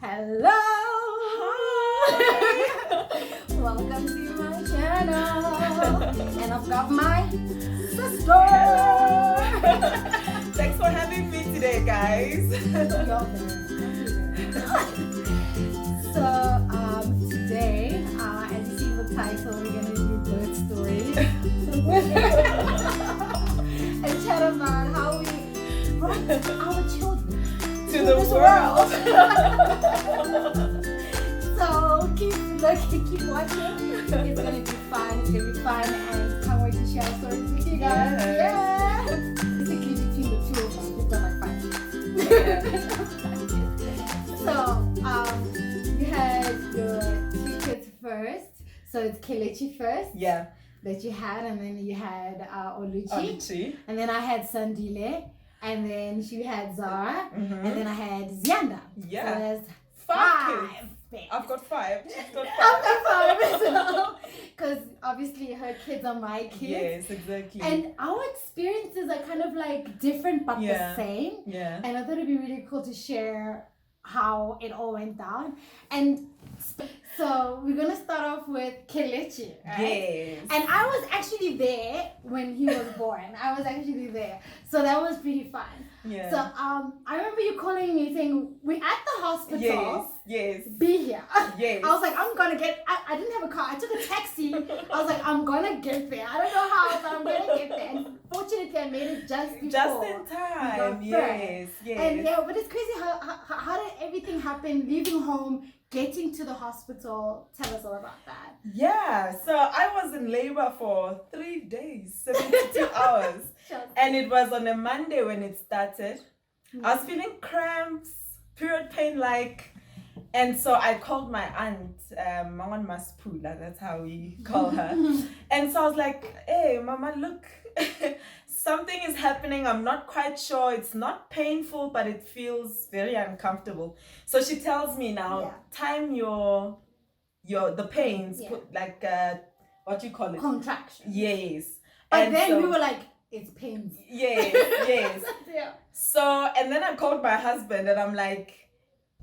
Hello! Hi! Welcome to my channel. And I've got my sister. Thanks for having me today, guys. So, today, as you see in the title, we're going to do birth stories. And chat about how we brought our children To the this world. So keep looking, keep watching. It's gonna be fun. It's gonna be fun, and can't wait to share stories with you guys. Yes. Yeah. Basically, between the two of us, we've got like 5 kids. So you had your 2 kids first. So it's Kelechi first. Yeah. That you had, and then you had Oluchi, Oluchi. and then I had Sandile, and then she had Zara, Mm-hmm. and then I had Zianda. Yeah. So there's 5 5. kids. I've got 5. She's got 5. I've got 5 because obviously her kids are my kids. Yes, exactly. And our experiences are kind of like different but Yeah. the same. Yeah. And I thought it'd be really cool to share how it all went down. And so we're gonna start off with Kelechi, right? Yes. And I was actually there when he was born. I was actually there. So that was pretty fun. Yeah. So I remember you calling me saying, we're at the hospital. Yes. Yes. Be here. Yes. I was like, I'm gonna get, I didn't have a car. I took a taxi. I was like, I'm gonna get there. I don't know how, but I'm gonna get there. And fortunately, I made it just before. Just in time. Yes. Yes. And yeah, but it's crazy how did everything happen, leaving home, getting to the hospital. Tell us all about that. Yeah, so I was in labor for 3 days, 72 hours. And it was on a Monday when it started. I was feeling cramps, period pain and so I called my aunt, Maman Maspula, that's how we call her. And so I was like, hey, Mama, look, something is happening. I'm not quite sure. It's not painful, but it feels very uncomfortable. So she tells me now, time the pains, put like, what do you call it? Contraction. Yes. But And then so, we were like, it's pains. Yes, yes. Yeah. So, and then I called my husband and I'm like,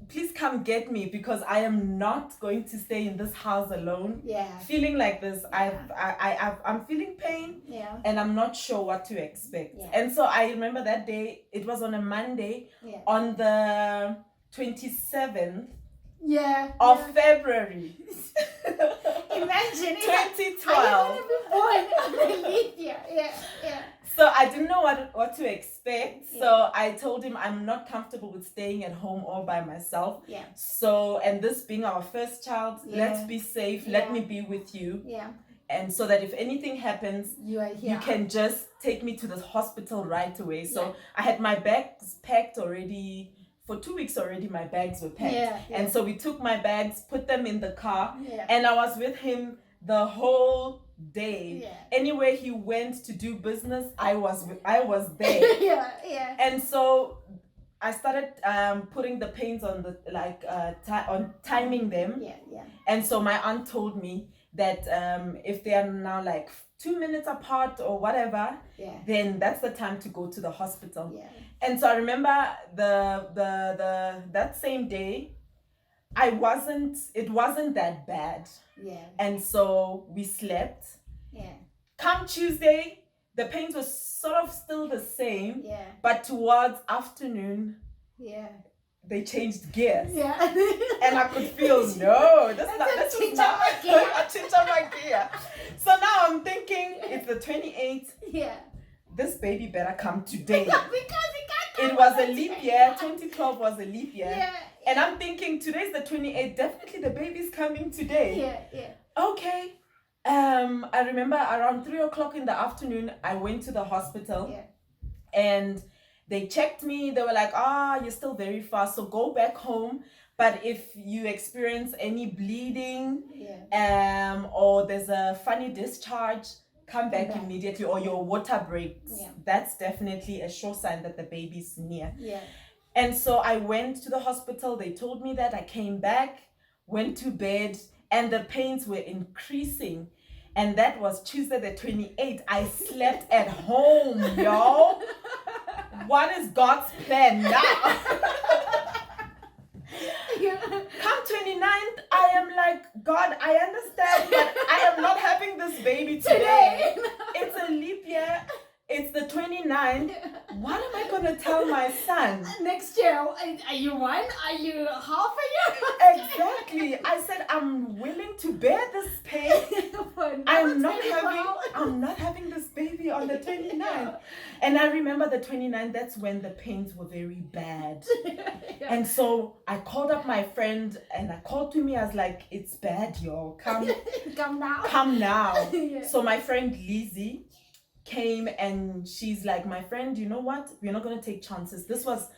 please come get me because I am not going to stay in this house alone. Yeah. Feeling like this, I'm feeling pain. Yeah. And I'm not sure what to expect. Yeah. And so I remember that day, it was on a Monday, on the 27th of February. Imagine 2012. I want to be born on the leap year. Yeah, yeah. So I didn't know what to expect. So I told him I'm not comfortable with staying at home all by myself. Yeah. So, and this being our first child, let's be safe. Let me be with you. Yeah. And so that if anything happens, you are here. You can just take me to the hospital right away. So I had my bags packed already. For 2 weeks already, my bags were packed. Yeah. And so we took my bags, put them in the car, Yeah. and I was with him the whole day. Yeah. Anywhere he went to do business, I was there. Yeah, yeah. And so I started putting the pains on the on timing them. Yeah, yeah. And so my aunt told me that if they are now like 2 minutes apart or whatever, then that's the time to go to the hospital. Yeah. And so I remember the that same day, it wasn't that bad. Yeah. And so we slept. Yeah. Come Tuesday, the pains were sort of still the same. Yeah. But towards afternoon, they changed gears. Yeah. And I could feel, no, this is not a change of my gear. So now I'm thinking, it's the 28th. Yeah. This baby better come today. Because it can't come. It was a leap year. 2012 was a leap year. Yeah. And I'm thinking, today's the 28th. Definitely the baby's coming today. Yeah, yeah. Okay. I remember around 3 o'clock in the afternoon, I went to the hospital. Yeah. And they checked me. They were like, you're still very fast, so go back home. But if you experience any bleeding, or there's a funny discharge, come back immediately, or your water breaks. Yeah. That's definitely a sure sign that the baby's near. Yeah. And so I went to the hospital. They told me that. I came back, went to bed, and the pains were increasing. And that was Tuesday the 28th. I slept at home, y'all. What is God's plan now? You Come 29th, I am like, God, I understand, but I am not having this baby today. It's a leap year. It's the 29th. What am I going to tell my son? Next year, are you one? Are you half a year? Exactly. I said, I'm willing to bear this pain. I'm not having this baby on the 29th. And I remember the 29th, that's when the pains were very bad. And so I called up my friend and I called to me. I was like, it's bad, yo. Come now. Come now. So my friend Lizzie came and she's like, my friend, you know what? We're not going to take chances. This was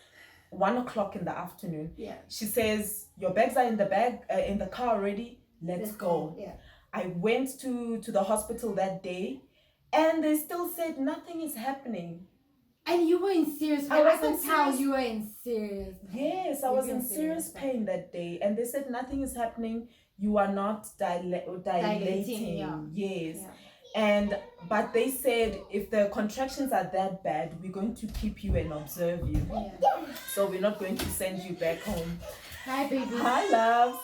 1 o'clock in the afternoon. Yeah. She says, your bags are in the car already. Let's go. Yeah. I went to the hospital that day and they still said nothing is happening. And you were in serious pain. I can tell you were in serious pain. Yes, I was in serious pain that day. And they said nothing is happening. You are not dilating. Yeah. Yes. Yeah. But they said if the contractions are that bad, we're going to keep you and observe you. Yeah. So we're not going to send you back home. Hi, baby. Hi, love.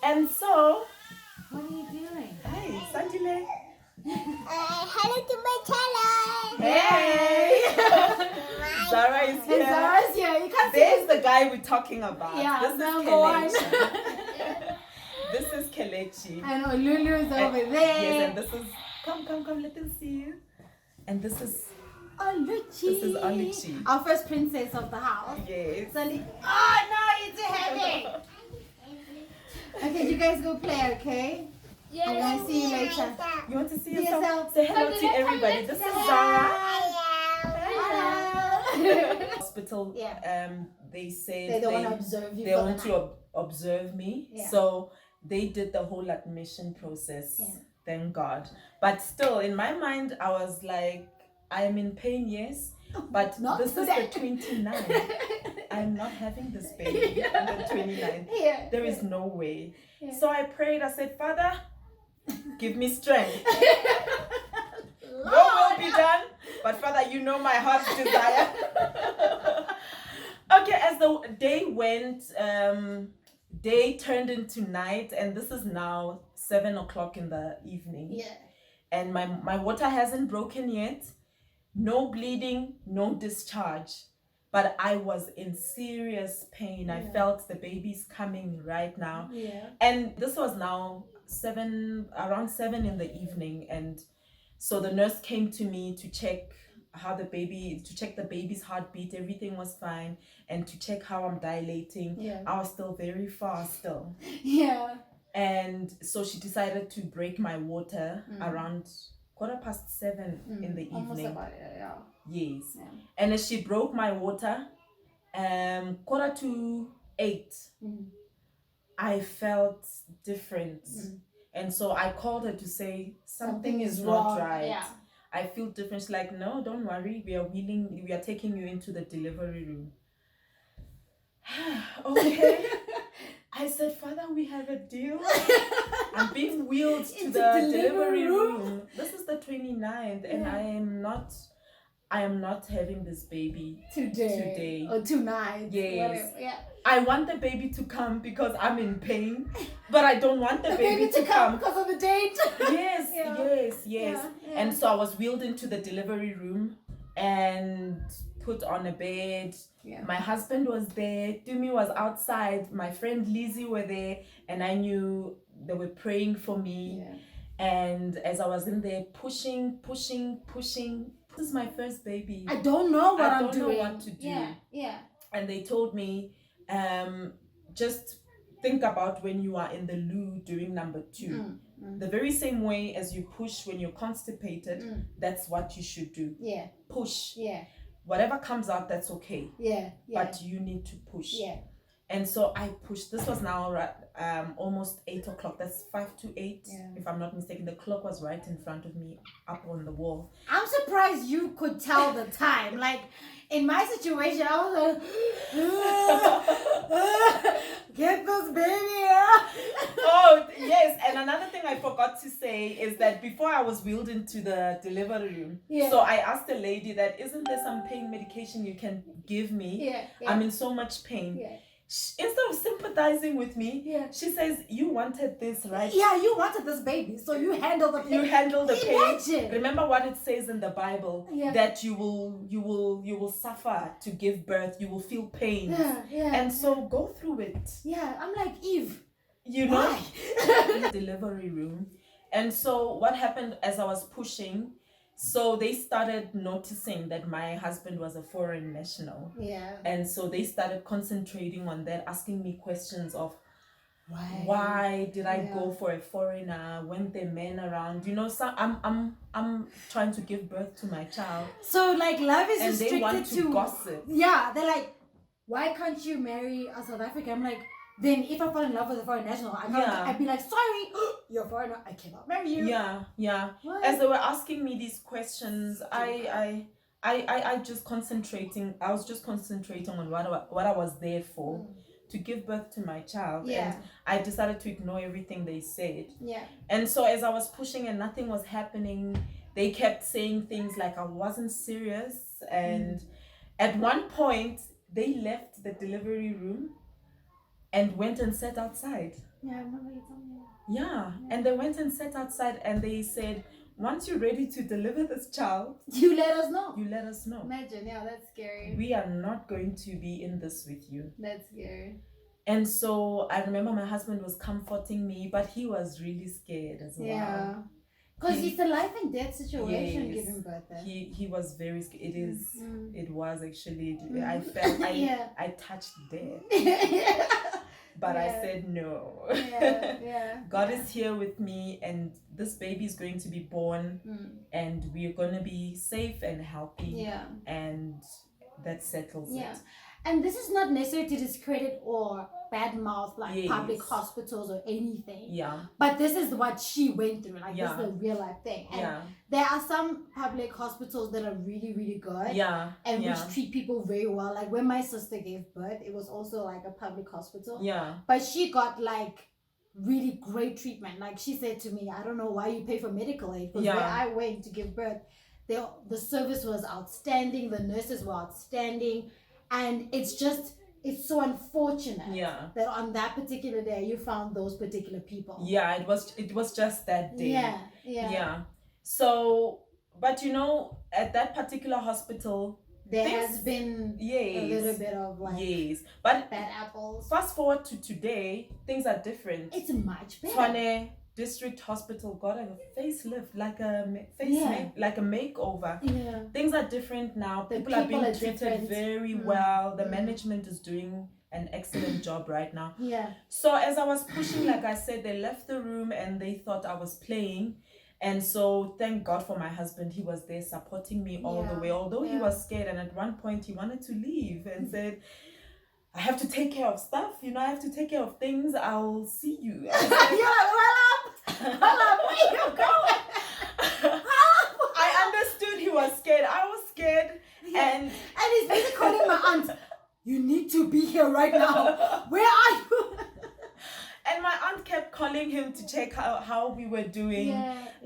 And so, what are you doing? Hi, Sandile. Hello to my channel. Hey. Zara is here. And Zara's here. You can't There's the guy we're talking about. Yeah, this is number one. Kelechi. This is Kelechi. I know Lulu's over there. Yes, and this is come, let them see you. And this is Oluchi. This is Oluchi. Our first princess of the house. Yes. Oh no, it's a headache. Okay, you guys go play, okay? Yeah. I'm gonna see you later. You want to see See yourself? yourself. Say hello to everybody. This is Zara. Hello. Hospital. Yeah. They said They don't want to observe you. they want to observe me. Yeah. So they did the whole admission process. Yeah. Thank God. But still, in my mind, I was like, I am in pain, yes. But Not this today. is the 29th. I'm not having this baby on the 29th. Yeah. There is no way. Yeah. So I prayed. I said, Father, give me strength. Your will be done. But Father, you know my heart's desire. Okay, as the day went, day turned into night, and this is now 7 o'clock in the evening. Yeah. And my water hasn't broken yet. No bleeding, no discharge. But I was in serious pain. I felt the baby's coming right now. Yeah. And this was now around 7 in the evening. And so the nurse came to me to check the baby's heartbeat. Everything was fine. And to check how I'm dilating. Yeah. I was still very far still. Yeah. And so she decided to break my water around 7:15 in the evening. Almost about it, yeah. Yes. Yeah. And as she broke my water, 7:45, I felt different. And so I called her to say something is not right. Yeah. I feel different. She's like, no, don't worry. We are taking you into the delivery room. Okay. I said, Father, we have a deal. I'm being wheeled to the delivery room. This is the 29th, and I am not having this baby today. Or tonight. Yes. Whatever. Yeah. I want the baby to come because I'm in pain, but I don't want the baby to come because of the date. Yes, Yeah. yes. Yeah. And so I was wheeled into the delivery room and put on a bed. Yeah. My husband was there. Dumi was outside. My friend Lizzie were there, and I knew they were praying for me. Yeah. And as I was in there pushing, this is my first baby. I don't know what I I'm don't know doing. what to do. Yeah. And they told me, just think about when you are in the loo doing number 2. The very same way as you push when you're constipated, that's what you should do. Yeah. Push. Yeah. Whatever comes out, that's okay. Yeah. But you need to push. Yeah. And so I pushed. This was now almost 8 o'clock. That's 5 to 8, if I'm not mistaken. The clock was right in front of me, up on the wall. I'm surprised you could tell the time. Like in my situation, I was like, get this baby out. Oh, yes. And another thing I forgot to say is that before I was wheeled into the delivery room, so I asked the lady that, isn't there some pain medication you can give me? Yeah. I'm in so much pain. Yeah. Instead of simply sympathizing with me. Yeah. She says, you wanted this, right? Yeah, you wanted this baby, so you handle the pain. You handle the pain. Imagine. Remember what it says in the Bible, Yeah. that you will suffer to give birth. You will feel pain. Yeah. And so go through it. Yeah, I'm like, Eve. You know, Why? in the delivery room. And so what happened as I was pushing, so they started noticing that my husband was a foreign national. Yeah. And so they started concentrating on that, asking me questions of why did I go for a foreigner? Weren't there men around? You know, so I'm trying to give birth to my child. So like love is And restricted they want to gossip. Yeah, they're like, why can't you marry a South African? I'm like, then if I fall in love with a foreign national, I'd be like, sorry, you're a foreigner, I cannot marry you. Yeah. What? As they were asking me these questions, I was just concentrating on what I was there for, to give birth to my child. Yeah. And I decided to ignore everything they said. Yeah. And so as I was pushing and nothing was happening, they kept saying things like I wasn't serious. And at one point, they left the delivery room and went and sat outside. Yeah, I remember you told me. Yeah. And they went and sat outside and they said, once you're ready to deliver this child, You let us know. you let us know. Imagine, yeah, that's scary. We are not going to be in this with you. That's scary. And so I remember my husband was comforting me, but he was really scared as well. Yeah. Because it's a life and death situation Yes. giving birth there. He was very scared. It was actually, I Mm. felt, Yeah. I touched death. Yeah. But I Yeah. said no. Yeah. God is here with me, and this baby is going to be born, and we're going to be safe and healthy. Yeah. And that settles Yeah. it. And this is not necessarily to discredit or badmouth like Yes. public hospitals or anything. Yeah. But this is what she went through. Like this Yeah. is the real life thing. And Yeah. there are some public hospitals that are really, really good. Yeah. And yeah. which treat people very well. Like when my sister gave birth, it was also like a public hospital. Yeah. But she got like really great treatment. Like she said to me, I don't know why you pay for medical aid. Because Yeah. where I went to give birth, the service was outstanding. The nurses were outstanding. And it's so unfortunate Yeah. that on that particular day you found those particular people. Yeah, it was just that day. Yeah. So, but you know, at that particular hospital, There has been yes, a little bit of like yes, but bad apples. fast forward to today, things are different. It's much better. Tshwane District Hospital got a facelift, like a like a makeover. Yeah. Things are different now. The People are people being are treated different. very well. The management is doing an excellent job right now. Yeah. So as I was pushing, like I said, they left the room and they thought I was playing. And so thank God for my husband. He was there supporting me all the way, although he was scared. And at one point he wanted to leave and said, I have to take care of stuff. You know, I have to take care of things. I'll see you. I said, You're like, hold up, where you going? I understood he was scared. I was scared. And he's basically calling my aunt. You need to be here right now. Where are you? And my aunt kept calling him to check how we were doing.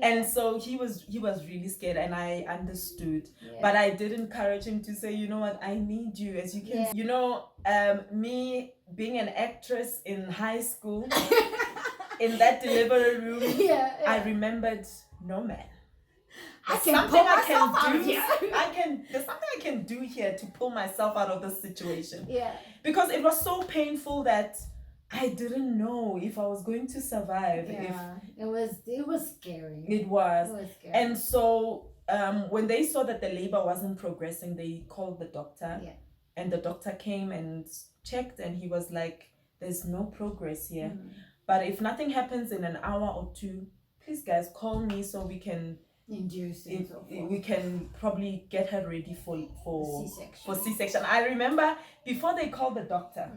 And so he was really scared, and I understood. But I did encourage him to say, you know what, I need you. As you can you know, me being an actress in high school, in that delivery room, I remembered, no man. There's something I can do here to pull myself out of this situation. Yeah. Because it was so painful that I didn't know if I was going to survive. Yeah. It was scary. It was. Scary. And so when they saw that the labor wasn't progressing, they called the doctor. Yeah. And the doctor came and checked, and he was like, there's no progress here. But if nothing happens in an hour or two, please guys, call me so we can induce and so forth. We can probably get her ready for C-section. For C-section. I remember before they called the doctor,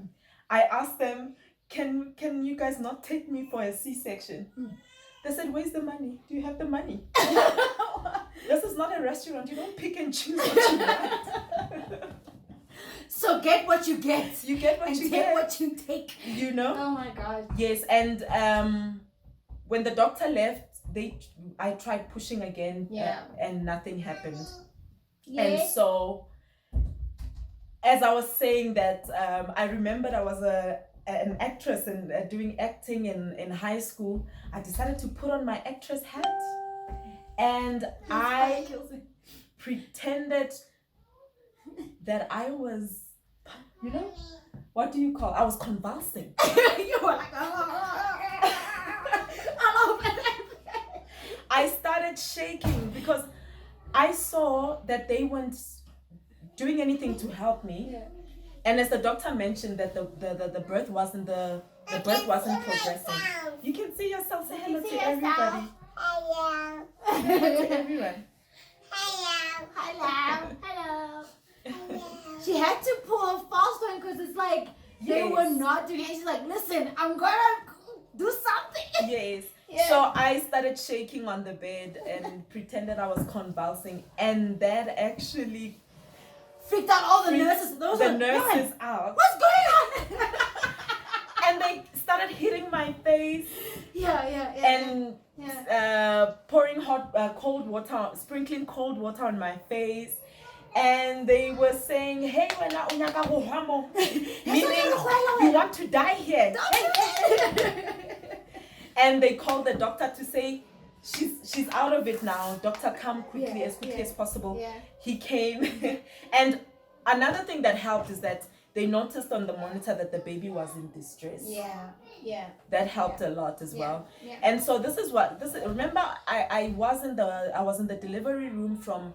I asked them, can you guys not take me for a C-section? They said, where's the money? Do you have the money? This is not a restaurant. You don't pick and choose what you want. So get what you get. You get what and you take get. what you take. You know? Oh my God. Yes, and when the doctor left, I tried pushing again, and nothing happened. And so, as I was saying that, I remembered I was a an actress and doing acting in high school, I decided to put on my actress hat, and I pretended that I was, what do you call? I was convulsing. You were like, I started shaking because I saw that they weren't doing anything to help me. Yeah. And as the doctor mentioned that the birth wasn't progressing. You can see yourself. Say hello to everybody. Hello. Hello to everyone. Hello. She had to pull a fast one because it's like they were not doing it. She's like, listen, I'm gonna do something. Yes. Yeah. So I started shaking on the bed and pretended I was convulsing, and that actually Freaked out all the nurses. Those the were, nurses out. what's going on? And they started hitting my face and pouring cold water, sprinkling cold water on my face. And they were saying, "Hey, meaning you want to die here." And they called the doctor to say, she's out of it now. Doctor, come quickly, as quickly as possible. Yeah. He came. And another thing that helped is that they noticed on the monitor that the baby was in distress. Yeah. That helped a lot as well. Yeah. And so remember, I was in the delivery room from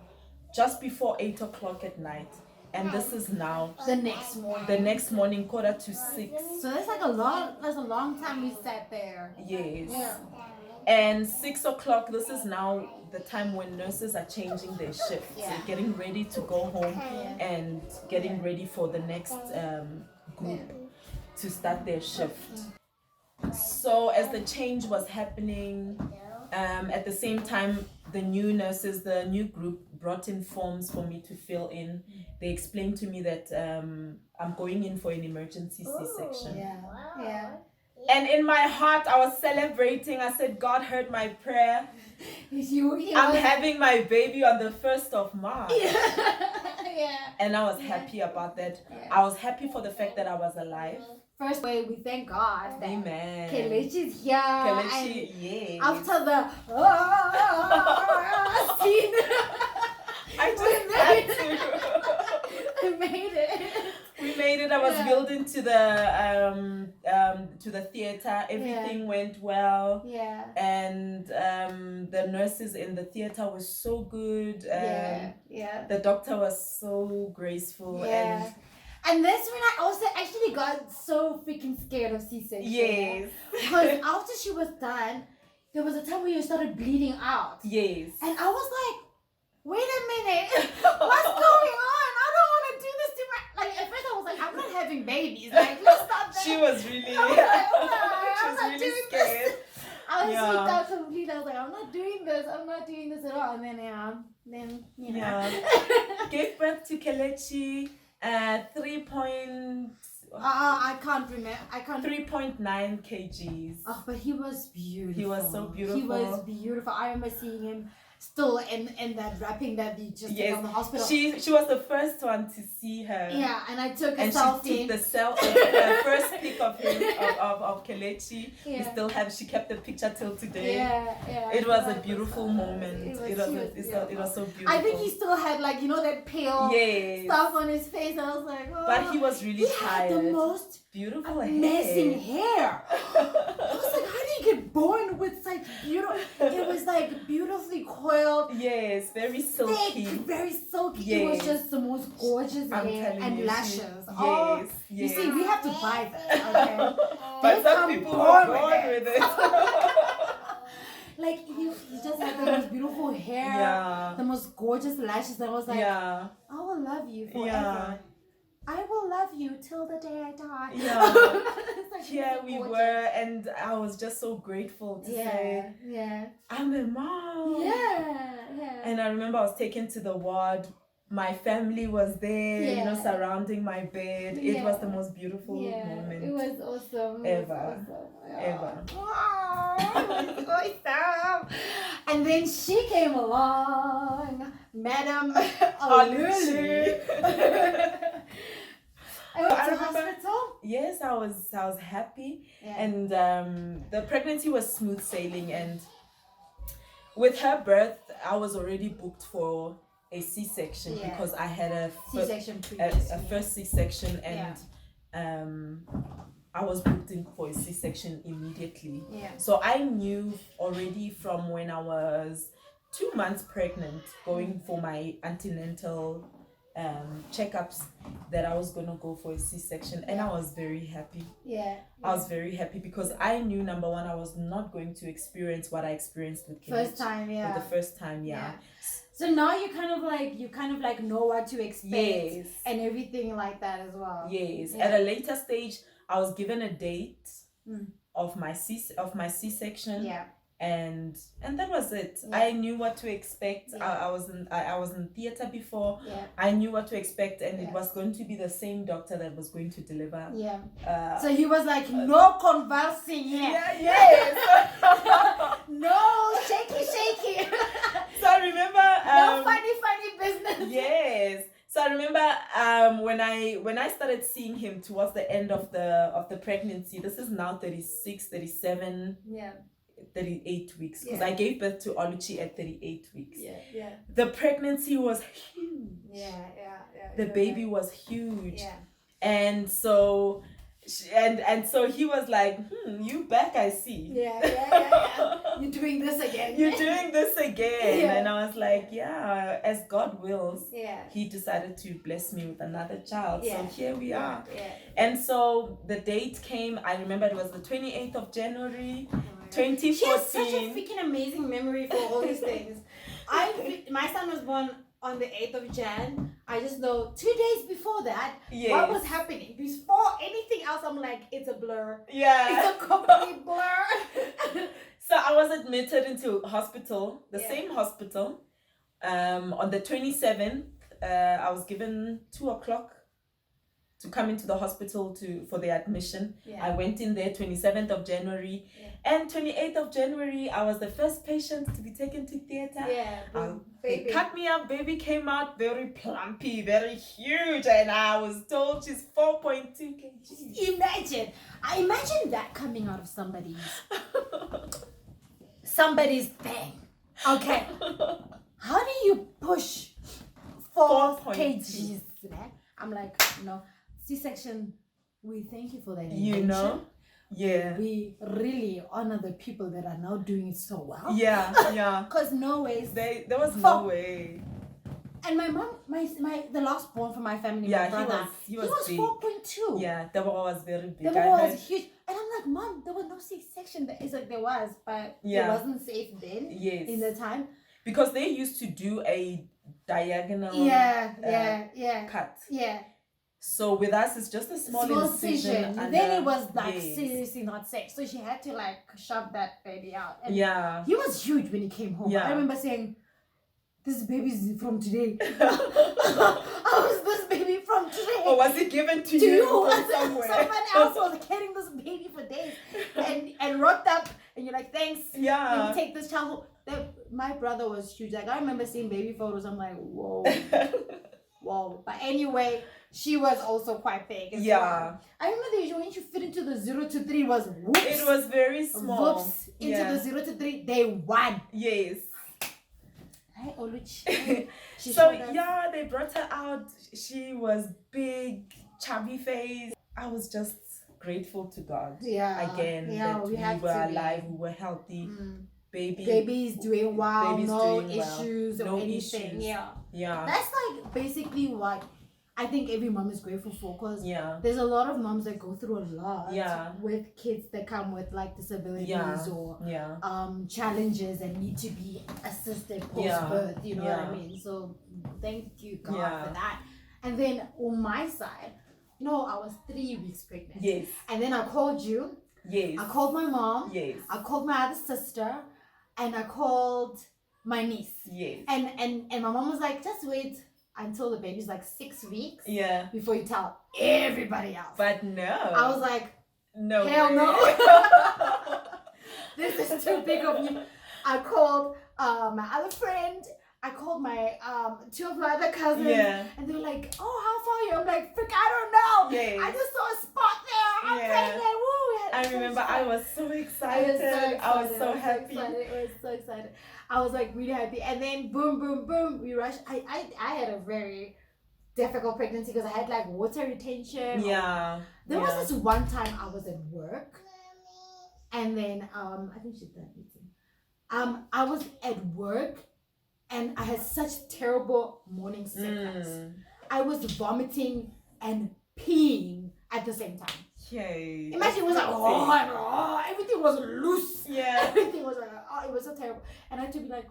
just before 8 o'clock at night. And this is now The next morning. the next morning, 5:45. So that's a long time we sat there. Yes. Yeah. And 6 o'clock, this is now the time when nurses are changing their shifts, Yeah. getting ready to go home Yeah. and getting ready for the next group to start their shift. So as the change was happening, at the same time, the new nurses, the new group brought in forms for me to fill in. They explained to me that I'm going in for an emergency C-section. Yeah. And in my heart, I was celebrating. I said, God heard my prayer. I'm having my baby on the 1st of March. Yeah. And I was happy about that. Yeah. I was happy for the fact that I was alive. First way, we thank God that Amen. Kelechi's here. Kelechi, And yes. after the scene, I just had to. I made it. We made it. I was building to the theater. Everything went well. Yeah. And the nurses in the theater were so good. Yeah. The doctor was so graceful. Yeah. And that's when I also actually got so freaking scared of C-section. Yes. Because after she was done, there was a time where you started bleeding out. Yes. And I was like, wait a minute, what's going on? I don't want to do this to my... Like, at first I was like, I'm not having babies. Like, let's stop that. She was really... I was like, she was really scared. I was freaked out completely. I was like, I'm not doing this at all. And then you know. Yeah. Gave birth to Kelechi. 3.9 I can't remember. 3.9 kgs. Oh, but he was beautiful. He was so beautiful. He was beautiful. I remember seeing him still in that wrapping that we just did on the hospital. She was the first one to see her. Yeah, and I took a and selfie. She took the first pic of him of Kelechi. Yeah. She kept the picture till today. Yeah. It was a beautiful moment. It was so beautiful. I think he still had that pale stuff on his face. I was like, oh. But he was really tired. He had the most beautiful amazing hair. I was like, how do you get born with such beautiful? It was like beautifully coiled. Yes, very silky. Thick, very silky. Yes. It was just the most gorgeous hair and lashes. Yes. You see, we have to buy that. Okay. But some people were born with it. Like he just had the most beautiful hair, the most gorgeous lashes. I was like, I will love you forever. Yeah. I will love you till the day I die. Yeah. Like, here we were, and I was just so grateful to say, I'm a mom. Yeah. And I remember I was taken to the ward. My family was there, surrounding my bed. It was the most beautiful moment. It was awesome. Ever. Wow, it was awesome. And then she came along, Madam Olulu. I went I to remember- hospital. Yes, I was happy, Yeah. and the pregnancy was smooth sailing. And with her birth, I was already booked for a C-section Yeah. because I had a C-section a previously. first C-section, and I was booked in for a C-section immediately. Yeah. So I knew already from when I was 2 months pregnant, going for my antenatal checkups, that I was gonna go for a C-section, and I was very happy. Yeah. I was very happy because I knew, number one, I was not going to experience what I experienced with First Kelechi. time, yeah. For the first time, yeah. So now you kind of like know what to expect. Yes. And everything like that as well. Yes. Yeah. At a later stage, I was given a date Mm. of my C-section. Yeah. And that was it. Yeah. I knew what to expect. Yeah. I was in theater before. Yeah. I knew what to expect, and Yeah. it was going to be the same doctor that was going to deliver. Yeah. So he was like, no conversing here. Yeah, yes. No shaky. So I remember No funny business. yes. So I remember when I started seeing him towards the end of the pregnancy. This is now 36, 37, Yeah. 38 weeks, because Yeah. I gave birth to Oluchi at 38 weeks. Yeah. The pregnancy was huge. Yeah. The baby was huge. Yeah. And so so he was like, you back, I see. Yeah. You're doing this again. You're doing this again. Yeah. And I was like, yeah, as God wills, Yeah. he decided to bless me with another child. Yeah. So here we are. Yeah. And so the date came, I remember it was the 28th of January, She has such a 2014. freaking amazing memory for all these things. My son was born on the 8th of Jan. I just know 2 days before that, Yes. what was happening. Before anything else, I'm like, it's a blur. Yeah. It's a complete blur. So I was admitted into hospital, the Yeah. same hospital. On the 27th, I was given 2:00 to come into the hospital for the admission. Yeah. I went in there 27th of January. Yeah. And 28th of January, I was the first patient to be taken to theater. Yeah, They baby. cut me up, baby came out very plumpy, very huge, and I was told she's 4.2 kg. I imagine that coming out of somebody's thing. Okay. How do you push 4 4.2. kgs? Né? I'm like, C-section, we thank you for that. You know? Yeah. We really honor the people that are now doing it so well. Yeah, yeah. Because no ways. There was no way. And my mom, the last born from my family, Yeah, my brother, he was big. 4.2. Yeah, Deborah was very big. The I baby heard- was huge. And I'm like, Mom, there was no C-section. It's like there was, but Yeah. it wasn't safe then Yes. in the time. Because they used to do a diagonal Yeah. cut. Yeah. So with us, it's just a small incision. And then it was like yes. seriously not safe. So she had to like shove that baby out. And Yeah. he was huge when he came home. Yeah. I remember saying, this baby's from today. How is this baby from today? Or was it given to To you you. from somewhere? Someone else was carrying this baby for days and wrapped up. And you're like, thanks. Yeah. Let me take this child home. My brother was huge. Like I remember seeing baby photos. I'm like, whoa. Whoa. But anyway, she was also quite big. As Yeah. well. I remember the age when you fit into the 0 to 3 was whoops. It was very small. Whoops. Into Yeah. the 0 to 3, they won. Yes. Hi, Oluchi. She So showed us. yeah, they brought her out. She was big, chubby face. I was just grateful to God Yeah. again Yeah, that we have were to be. alive, we were healthy. Mm. Baby's doing well, Baby's no doing well. issues or No anything. issues. Yeah. Yeah. That's like basically what I think every mom is grateful for, because Yeah. there's a lot of moms that go through a lot Yeah. with kids that come with like disabilities Yeah. or Yeah. challenges and need to be assisted post Yeah. birth. You know what I Yeah. mean? So thank you God Yeah. for that. And then on my side, I was 3 weeks pregnant. Yes. And then I called you. Yes. I called my mom. Yes. I called my other sister, and I called my niece. Yes. And my mom was like, just wait until the baby's like 6 weeks Yeah. before you tell everybody else. But no. I was like, no. hell way. no. This is too big of you. I called my other friend. I called my 2 of my other cousins. Yeah. And they were like, oh, how far are you? I'm like, frick, I don't know. Yes. I just saw a spot there. I'm pregnant. Woo, we had I so remember much I fun. was so excited. I was so happy. I was so excited. I was like really happy. And then boom, boom, boom, we rushed. I had a very difficult pregnancy because I had like water retention. Yeah. There was this one time I was at work, and then I think she's done eating. I was at work, and I had such terrible morning sickness. I was vomiting and peeing at the same time. Okay. Imagine it was like everything was loose. Yeah. Everything was like it was so terrible. And I had to be like,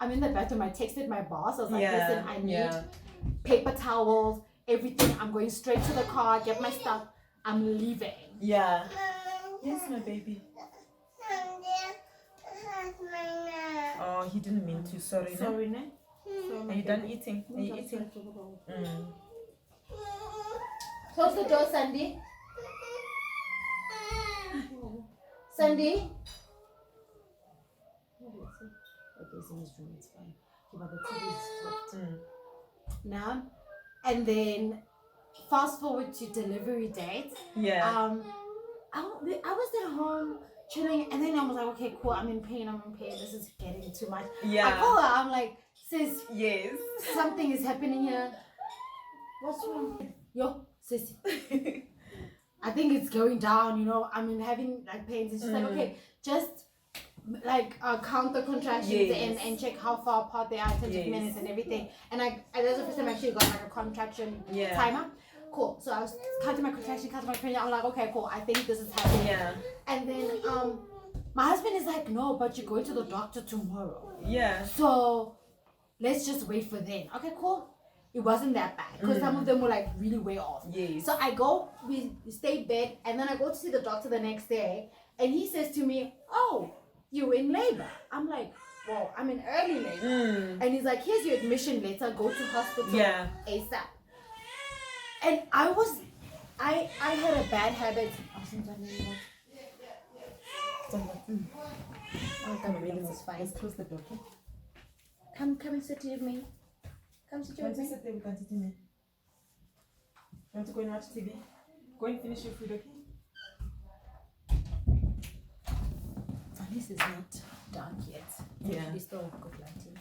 I'm in the bathroom. I texted my boss. I was like, listen, I need paper towels, everything. I'm going straight to the car, get my stuff. I'm leaving. Yeah. Yes, my baby. Oh, he didn't mean to. Sorry. Sorry, ne? Are you done eating? Are you eating? Close the door, Sandy. Sandy? Okay, it's in his room, it's fine. Okay, but the TV is stopped. Now, and then fast forward to delivery date. Yeah. I was at home chilling, and then I was like, okay, cool, I'm in pain. This is getting too much. Yeah. I call her, I'm like, sis, Yes. something is happening here. What's wrong? Yo, sis. I think it's going down, I'm having like pains. It's just like, okay, just like count the contractions and check how far apart they are in terms of minutes and everything. And that's the first time I actually got like a contraction timer. Cool. So I was counting my contraction. I'm like, okay, cool. I think this is happening. Yeah. And then my husband is like, no, but you're going to the doctor tomorrow. Yeah. So let's just wait for then. Okay, cool. It wasn't that bad because some of them were like really way off. Yes. So I go, we stay in bed, and then I go to see the doctor the next day, and he says to me, oh, you're in labor. I'm like, well, I'm in early labor. And he's like, here's your admission letter, go to hospital ASAP. And I had a bad habit. It's fine. Let's close the door. Come and sit with me. Come sit with me. Sit there, we can sit in there. You want to go and watch TV? Go and finish your food, okay? This is not dark yet. Yeah. We still have good lighting.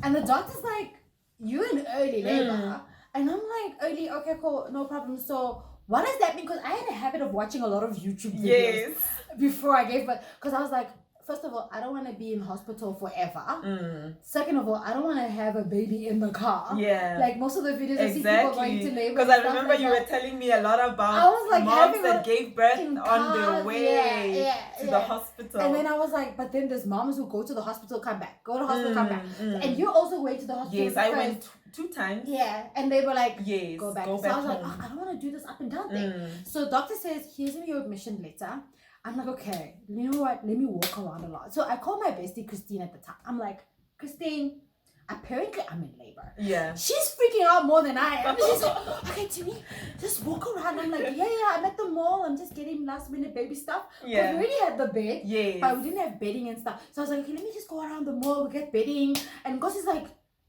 And the doctor's like, you're in early labor. And I'm like, early, okay, cool, no problem. So what does that mean? Because I had a habit of watching a lot of YouTube videos before I gave birth. Because I was like, first of all, I don't want to be in hospital forever. Second of all, I don't want to have a baby in the car. Yeah. Like most of the videos I see people going to labor. Because I remember you were telling me a lot about moms that gave birth on their way to the hospital. And then I was like, but then there's moms who go to the hospital, come back. Go to the hospital, come back. And you also went to the hospital. Yes, I went 2 times. Yeah. And they were like, go back. Go so back I was home. like, I don't want to do this up and down thing. So doctor says, here's your admission letter. I'm like, okay, you know what? Let me walk around a lot. So I called my bestie, Christine, at the time. I'm like, Christine, apparently I'm in labor. Yeah. She's freaking out more than I am. She's like, okay, Timmy, just walk around. I'm like, yeah, I'm at the mall. I'm just getting last minute baby stuff. Yeah. We already had the bed. Yes. But we didn't have bedding and stuff. So I was like, okay, let me just go around the mall. We get bedding. And Gus is like,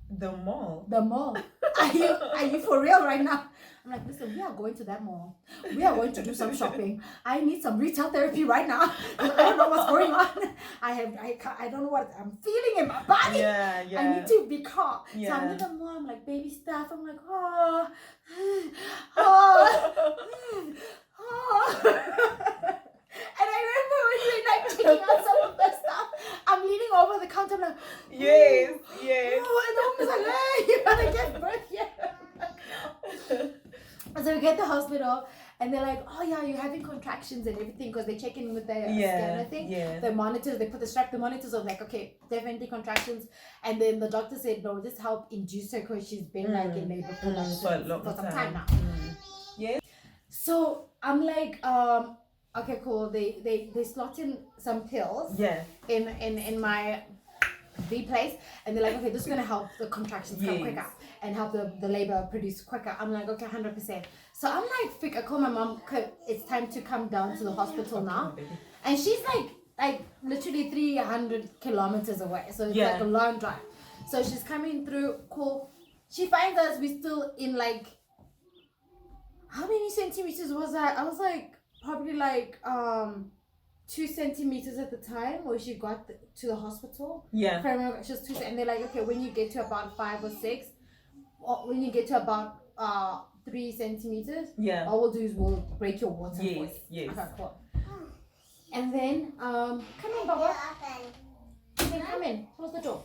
the mall? The mall. Are you for real right now? I'm like, listen, we are going to that mall. We are going to do some shopping. I need some retail therapy right now. I don't know what's going on. I don't know what I'm feeling in my body. Yeah. I need to be calm. Yeah. So I'm with the mall. I'm like, baby stuff. I'm like, oh. And I remember when we were like checking out some of the stuff, I'm leaning over the counter. I'm like, yes. Oh, and the woman's like, hey, you gotta get birth here. So we get to the hospital, and they're like, oh yeah, you're having contractions and everything, because they check in with the scanner thing. The monitors, they put the monitors on, like, okay, definitely contractions. And then the doctor said, no, this help induce her because she's been like in labor for some time now. Yes. So I'm like, okay, cool. They slot in some pills. In my V place, and they're like, okay, this is gonna help the contractions come quicker and help the labor produce quicker. I'm like, okay, 100%. So I'm like, I call my mom, it's time to come down to the hospital now. And she's like literally 300 kilometers away, so it's like a long drive. So she's coming through, cool. she finds us, we still in like, how many centimeters was that? I was like, probably like 2 centimeters at the time where she got to the hospital. Yeah. If I remember, she was 2, and they're like, okay, when you get to about 5 or 6, or when you get to about 3 centimeters, all we'll do is we'll break your water for you. Yes. Okay, cool. And then, come in, Baba. Then come in. Close the door.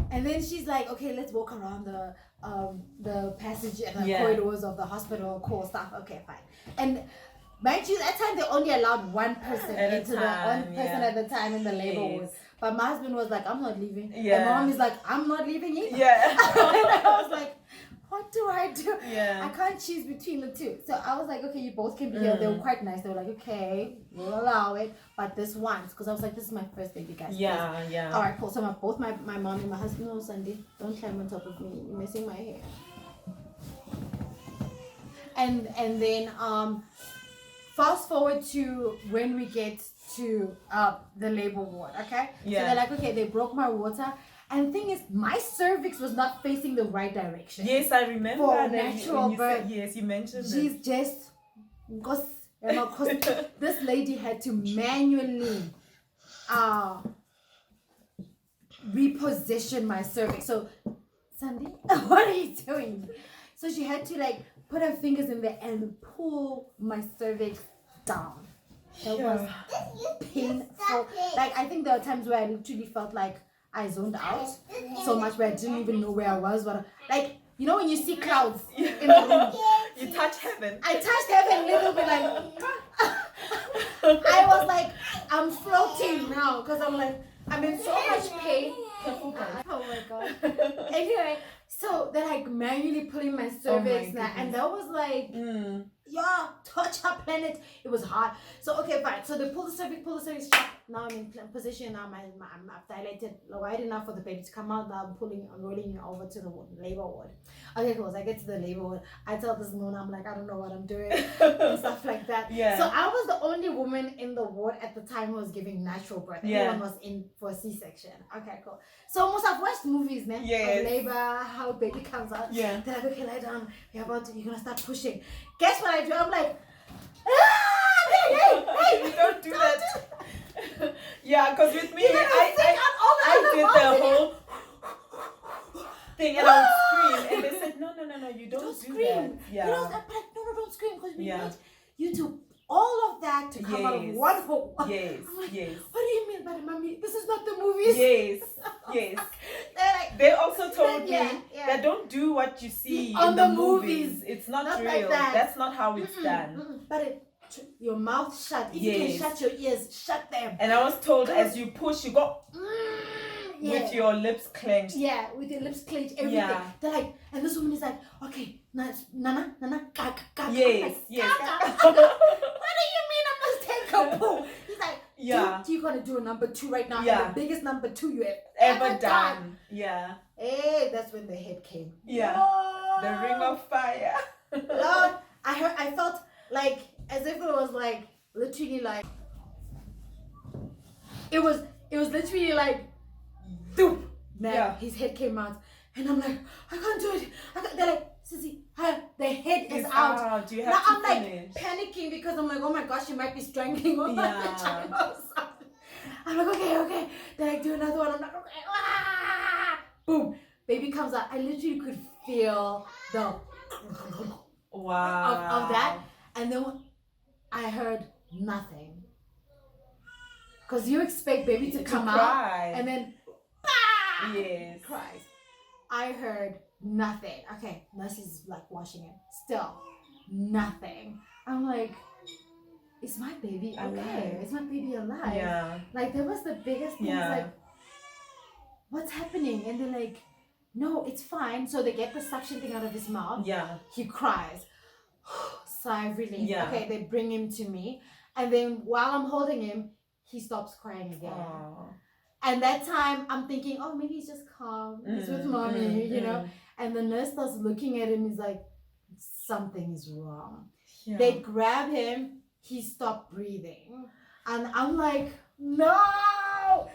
And then she's like, okay, let's walk around the passage and the corridors of the hospital. Cool stuff. Okay, fine. And mind you, at that time they only allowed one person at the time in the labor ward. But my husband was like, I'm not leaving. Yeah. And mom is like, I'm not leaving either. Yeah. And I was like, what do I do? Yeah. I can't choose between the two. So I was like, okay, you both can be here. They were quite nice. They were like, okay, we'll allow it. But this once, because I was like, this is my first baby, guys. Yeah, please. yeah. All right, cool. So both my mom and my husband, no, Sunday, don't climb on top of me. You're messing my hair. And then fast forward to when we get to the labor ward, okay? Yeah. So they're like, okay, they broke my water. And the thing is, my cervix was not facing the right direction. Yes, I remember. For natural birth. Yes, you mentioned She's it. just, because this lady had to manually reposition my cervix. So, Sandy, what are you doing? So she had to like put her fingers in there and pull my cervix down. That was painful. Like, I think there were times where I literally felt like I zoned out so much where I didn't even know where I was. But like, you know when you see clouds in the room, you touch heaven. I touched heaven a little bit, like I was like, I'm floating now because I'm like, I'm in so much pain. Oh my god. Anyway, so they're like manually pulling my cervix and that was like torture planet. It was hard. So okay, fine. So they pull the cervix shut. Now I'm in position. Now I'm dilated wide enough for the baby to come out. Now I'm rolling over to the labor ward. Okay, cool. So I get to the labor ward. I tell this woman, I'm like, I don't know what I'm doing and stuff like that. Yeah. So I was the only woman in the ward at the time who was giving natural birth. Everyone was in for a C-section. Okay, cool. So almost I've watched movies now of labor, how baby comes out. Yeah. They're like, okay, lie down. You're gonna start pushing. Guess what I do? I'm like, hey, you don't do that. Yeah, because with me, I did the whole thing and I would scream and they said, no, you don't do scream. that. Yeah. You know, but no, don't scream because we need you to all of that to come out of one hole. Yes, like, yes. What do you mean, but mommy? This is not the movies. Yes. Like, they also told me that don't do what you see on in the movies. It's not real. Like that. That's not how it's done. But your mouth shut. If you can shut your ears, shut them. And I was told as you push, you go with your lips clenched. Yeah, with your lips clenched, everything. Yeah. They're like, and this woman is like, okay, Nana, Yes. What do you mean I must take a poo? He's like, you're gonna do a number 2 right now. Yeah. The biggest number 2 you have ever done. Yeah. Hey, that's when the head came. Yeah. Lord. The ring of fire. Lord, I felt like as if it was like literally like it was literally like doop. Man, his head came out and I'm like, I can't do it. They're like, Sissy, the head is out. You have now to I'm finish. like panicking because I'm like, oh my gosh, she might be strangling on my vagina or something. I'm like, okay. Then I do another one. I'm like, okay, boom, baby comes out. I literally could feel the of that, and then I heard nothing. Cause you expect baby to come out and then cries. I heard nothing. Okay, nurse is like washing it. Still nothing. I'm like, is my baby okay? Alive. Is my baby alive? Yeah. Like that was the biggest thing. Like, what's happening? And they're like, no, it's fine. So they get the suction thing out of his mouth. Yeah. He cries. Sigh of relief. Yeah. Okay, they bring him to me. And then while I'm holding him, he stops crying again. Aww. And that time I'm thinking, oh, maybe he's just calm. He's with mommy, you know. And the nurse starts looking at him. He's like, something is wrong. Yeah. They grab him. He stopped breathing. And I'm like, no.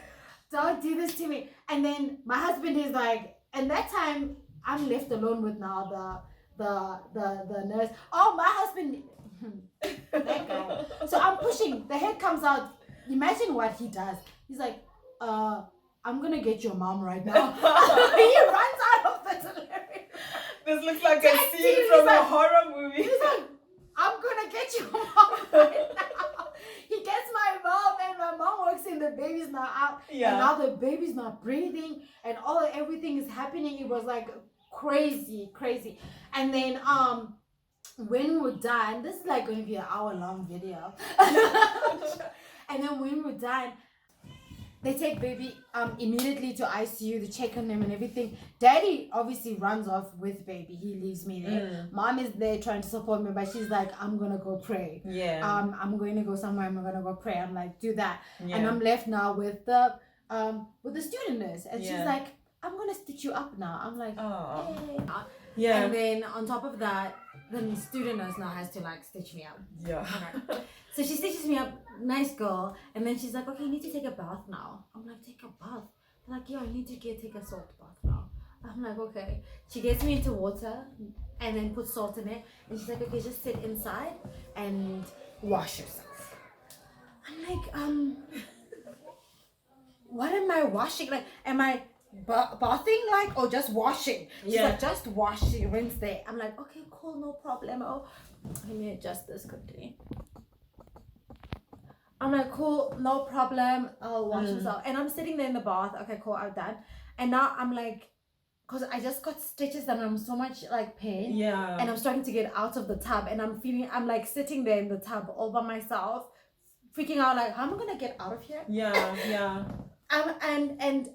don't do this to me. And then my husband is like, and that time I'm left alone with now the nurse. Oh, my husband, that guy. So I'm pushing. The head comes out. Imagine what he does. He's like, I'm gonna get your mom right now. He runs out of the delivery. This looks like a scene from a horror movie. He's like, I'm gonna get your mom right now. He gets my mom, and my mom walks in. The baby's not out, and now the baby's not breathing, and everything is happening. It was like crazy. And then when we're done, this is like going to be an hour-long video. And then when we're done, they take baby immediately to ICU to check on him and everything. Daddy obviously runs off with baby. He leaves me there. Mom is there trying to support me, but she's like, I'm gonna go pray. I'm going to go somewhere. I'm gonna go pray. I'm like, do that. And I'm left now with the student nurse, and she's like, I'm gonna stitch you up now. I'm like, hey. And then on top of that, the student nurse now has to like stitch me up. Okay. So she stitches me up, nice girl, and then she's like, okay, you need to take a bath now. I'm like, take a bath? They're like, yeah, I need to take a salt bath now. I'm like, okay. She gets me into water and then puts salt in it, and she's like, okay, just sit inside and wash yourself. I'm like, what am I washing? Like, am I bathing like, or just washing? She's like, just washing, rinse there. I'm like, okay, cool, no problem. Oh, let me adjust this quickly. I'm like, cool, no problem. I'll wash myself. And I'm sitting there in the bath. Okay, cool, I'm done. And now I'm like, because I just got stitches and I'm so much like pain. And I'm starting to get out of the tub, and I'm like sitting there in the tub all by myself, freaking out like, how am I gonna get out of here? And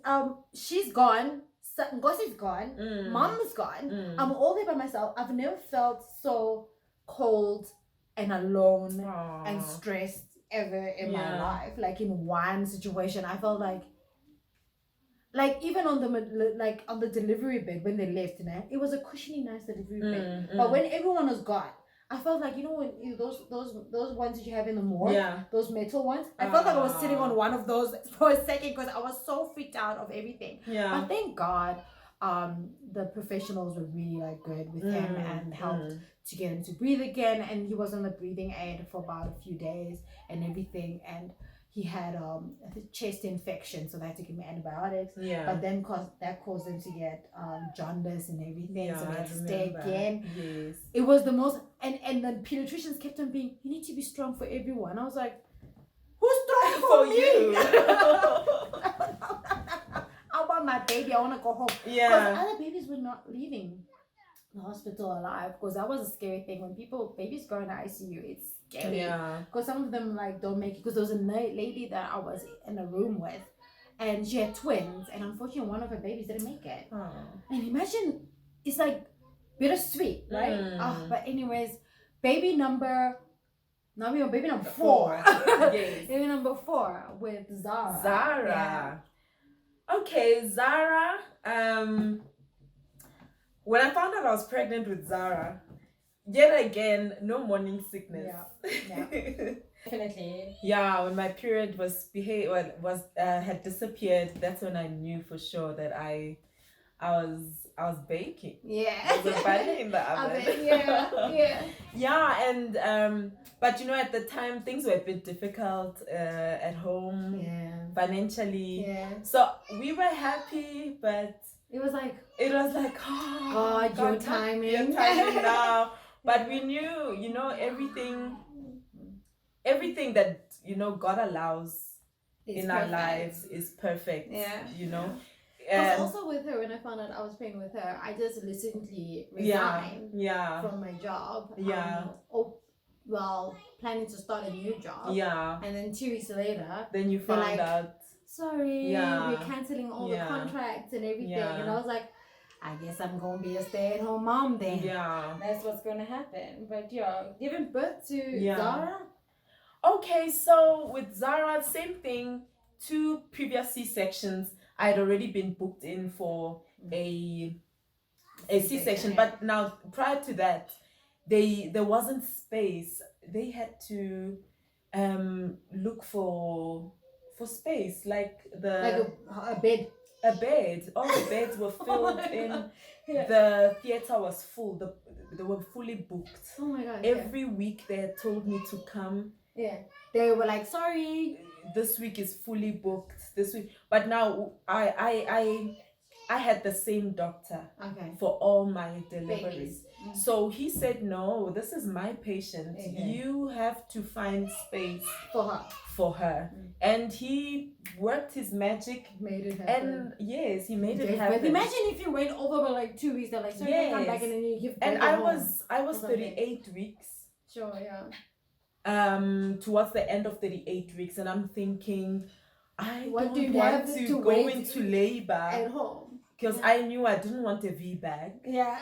she's gone. Ngosi's gone. Mom is gone. I'm all there by myself. I've never felt so cold and alone and stressed ever in my life. Like in one situation, I felt like even on the delivery bed when they left, it was a cushiony, nice delivery bed. But when everyone was gone, I felt like, when those ones that you have in the morgue, those metal ones. I felt like I was sitting on one of those for a second because I was so freaked out of everything. But thank God, the professionals were really like good with him and helped to get him to breathe again. And he was on the breathing aid for about a few days and everything. And he had a chest infection, so they had to give him antibiotics. But then that caused him to get jaundice and everything, so they had to stay again. It was the most, and the pediatricians kept on being, you need to be strong for everyone. I was like, who's strong for me? I want my baby. I want to go home. Because other babies were not leaving the hospital alive, because that was a scary thing. When babies go in the ICU, it's scary. Because some of them like don't make it. Because there was a lady that I was in a room with, and she had twins, and unfortunately one of her babies didn't make it. And imagine, it's like bittersweet, right? But anyways, baby number 4. Baby number 4 with Zara. Okay, Zara. When I found out I was pregnant with Zara, yet again, no morning sickness. Definitely. When my period had disappeared, that's when I knew for sure that I was baking. I was a bunny in the oven. And but at the time things were a bit difficult at home, financially. So we were happy, but it was like, oh, God, your timing now. But we knew, everything that God allows in our lives is perfect. Because also with her, when I found out I was pregnant with her, I just recently resigned from my job. Planning to start a new job. And then 2 weeks later, then you found out. Sorry, we're cancelling all the contracts and everything. And I was like, I guess I'm going to be a stay-at-home mom then. That's what's going to happen. But giving birth to Zara. Okay, so with Zara, same thing. 2 previous C-sections. I had already been booked in for a C-section. But now, prior to that, there wasn't space. They had to look for for space, like a bed. a bed. All the beds were filled in. Yeah. The theater was full. They were fully booked. Oh my god. Every week they had told me to come. Yeah. They were like, sorry. This week is fully booked. This week, but now I had the same doctor Okay. for all my deliveries. Babies. So he said, no, this is my patient. Okay. You have to find space For her. And he worked his magic. Made it happen. And yes, he made it But happen. imagine if you wait over for like 2 weeks, they're like, sorry, Yes. come back, and then you give And birth at I home. was or something. 38 weeks. Sure, yeah. Towards the end of 38 weeks, and I'm thinking, I What do don't you want have to to go wait into labor At home. because Yeah. I knew I didn't want a V bag. Yeah.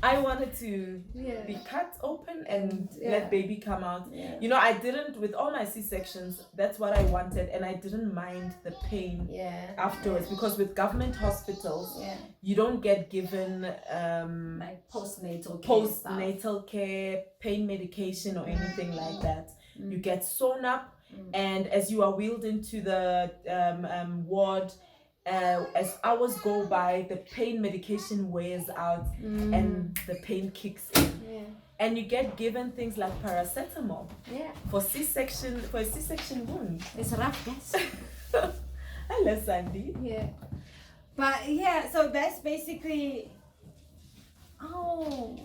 I wanted to yeah. be cut open and Yeah. let baby come out. Yeah. You know, I didn't, with all my C-sections, that's what I wanted, and I didn't mind the pain Yeah. afterwards, because with government hospitals, Yeah. you don't get given Like postnatal care. postnatal care, pain medication, or anything like that. You get sewn up, and as you are wheeled into the ward, as hours go by, the pain medication wears out and the pain kicks in. Yeah. And you get given things like paracetamol Yeah. for a C-section wound. It's rough, guys. Hello, Sandy. Yeah. But yeah, so that's basically. Oh.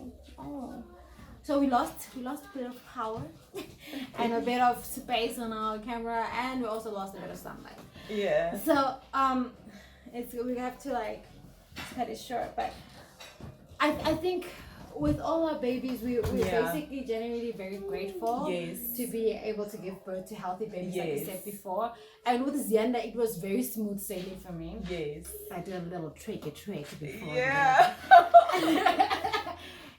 So we lost a bit of power and a bit of space on our camera, and we also lost a bit of sunlight. Yeah. So we have to like cut it short. But I think with all our babies, we're Yeah. basically genuinely very grateful. Yes. To be able to give birth to healthy babies, like you Yes. said before. And with Zianda, it was very smooth sailing for me. Yes. I did a little trick before. Yeah.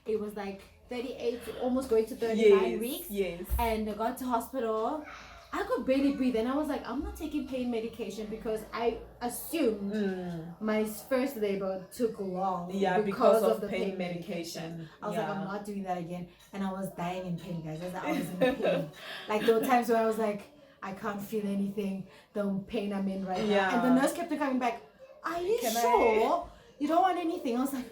It was like 38, almost going to 39 Yes. weeks. Yes. And I got to hospital. I could barely breathe, and I was like, I'm not taking pain medication because I assumed my first labor took long. Yeah, because of the pain medication. I was Yeah. like, I'm not doing that again, and I was dying in pain, guys. I was in pain. Like there were times where I was like, I can't feel anything. The pain I'm in right now. Yeah. And the nurse kept on coming back. Are you sure you don't want anything? I was like,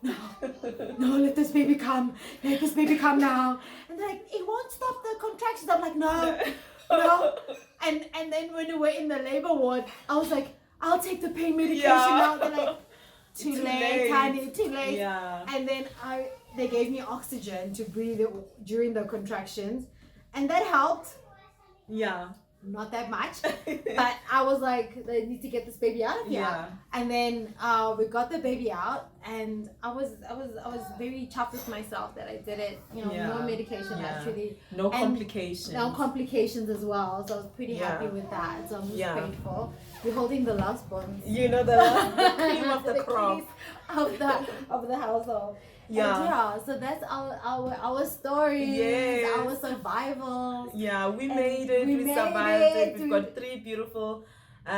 no, let this baby come. Let this baby come now. And they're like, it won't stop the contractions. I'm like, no. And then when we were in the labor ward, I was like, I'll take the pain medication now. They're like, too late, honey, too late. Yeah. And then they gave me oxygen to breathe during the contractions, and that helped. Yeah. Not that much, but I was like, they need to get this baby out of here. Yeah. And then we got the baby out, and I was very chuffed with myself that I did it. You know, no medication actually, No and complications. no complications as well. So I was pretty happy with that. So I'm just grateful. We're holding the last bond. You know, the cream of the crop of the household. Yeah. And so that's our stories, Yes. our survivals. Yeah, we made it. we We made survived it. it. We've got 3 beautiful.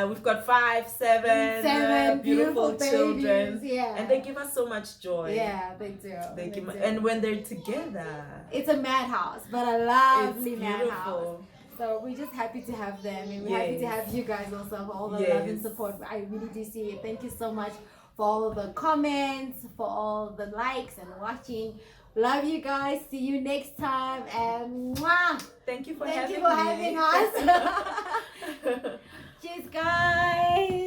We've got 5, 7 beautiful children. babies, yeah. And they give us so much joy. Yeah, they do. Do. And when they're together, it's a madhouse, but a lovely it's madhouse. beautiful. So we're just happy to have them, and we're happy to have you guys also for all the love and support. I really do see it. Thank you so much for all the comments, for all the likes and watching. Love you guys. See you next time, and mwah! Thank you for Thank having you for me. having us. Cheers, guys.